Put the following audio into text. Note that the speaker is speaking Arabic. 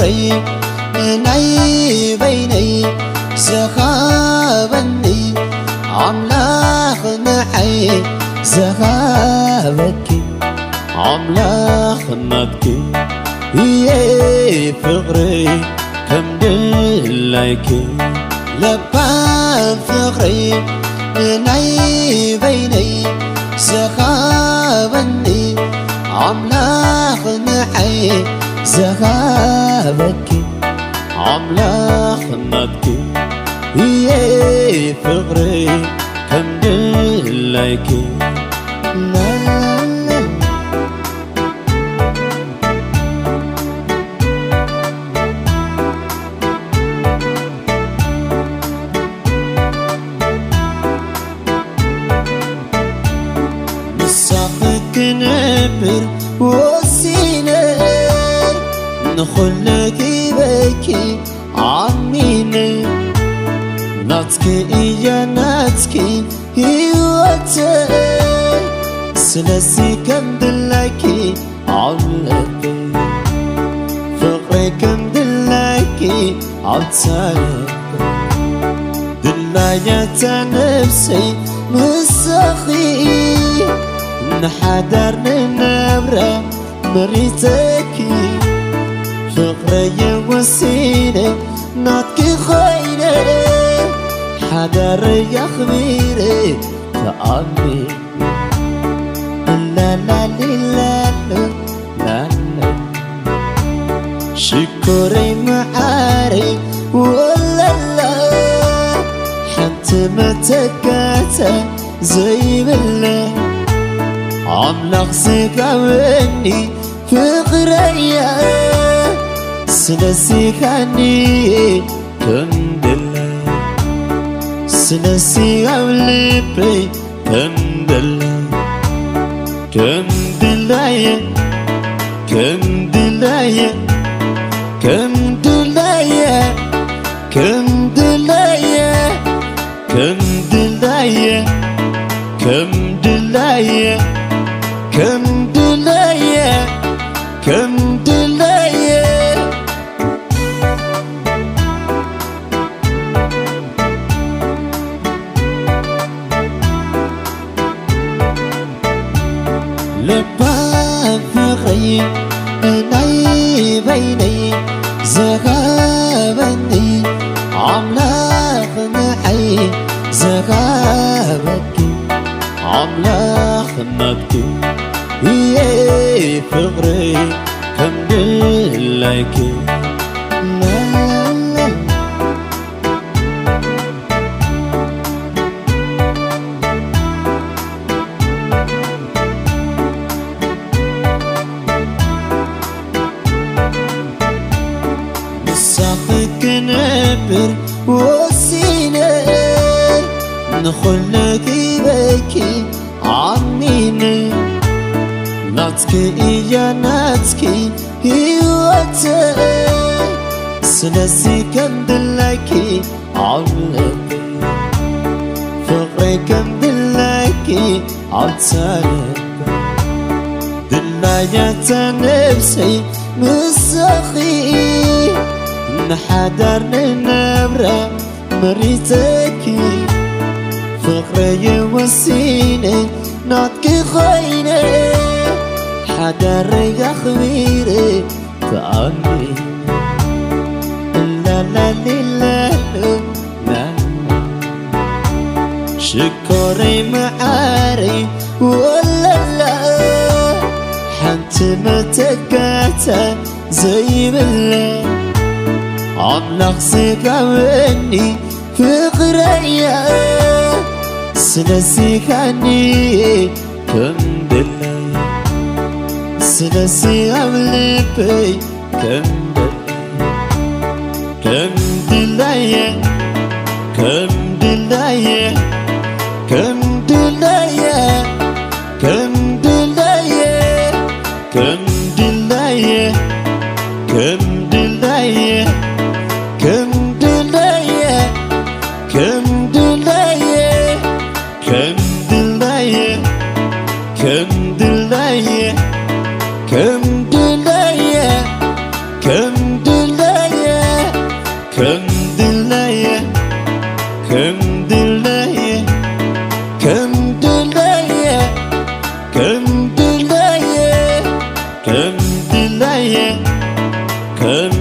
فخري ناي بيني زخابني عملاق نحي زخابك عملاق نبكي يا فخري كم دلك لبا فخري ناي بيني زخابني عملاق نحي زخابك عملاق نبكي يا فخري كم دلك مسافك نبر وسينا نخلك بكي عمينا ناتكي إيا ناتكي هيوتي سلسي كم دلكي عملتي فقري كم دلكي عبتالك دلاية نفسي مسخي نحضر نبرة مريتكي فقري وسينة ناتكي خينة حضر يا خميري تأمي لا لا لا لا لا شكري معاري ولا لا حتى ما تكاتا زي بالله عملاق سيكاوني فقرية سلسيكاني كندلا سلسيكاوليبي كندلا كندلايا كندلايا كندلايا كندلايا كندلايا كندلايا كندلايا كندلايا لبا فخري ناي بيني زخابني عملاق نحي زخابك عملاق نبكي يا فخري كم دلك مسافك نبر وسينا نخلك بكي عمينا ناتكي إيا ناتكي هيوتي سلسي كم دلكي عملتي فقري كم دلكي عبتالك دلاية نفسي مسخي نحضر نبرة مريتكي فقري وسينة ناتكي خينة حضر يا خميري تأمي لا لا لا لا شكري معاري ولا لا حتى ما تكاتا زي بالله عملاق سيكاوني فقرية سلسيكاني كندلا سلسيكاوليبي كندلا كندلايا كندلايا كندلايا كندلايا كندلايا كندلايا كندلايا كندلايا كندلايا كندلايا كندلايا كندلايا كندلي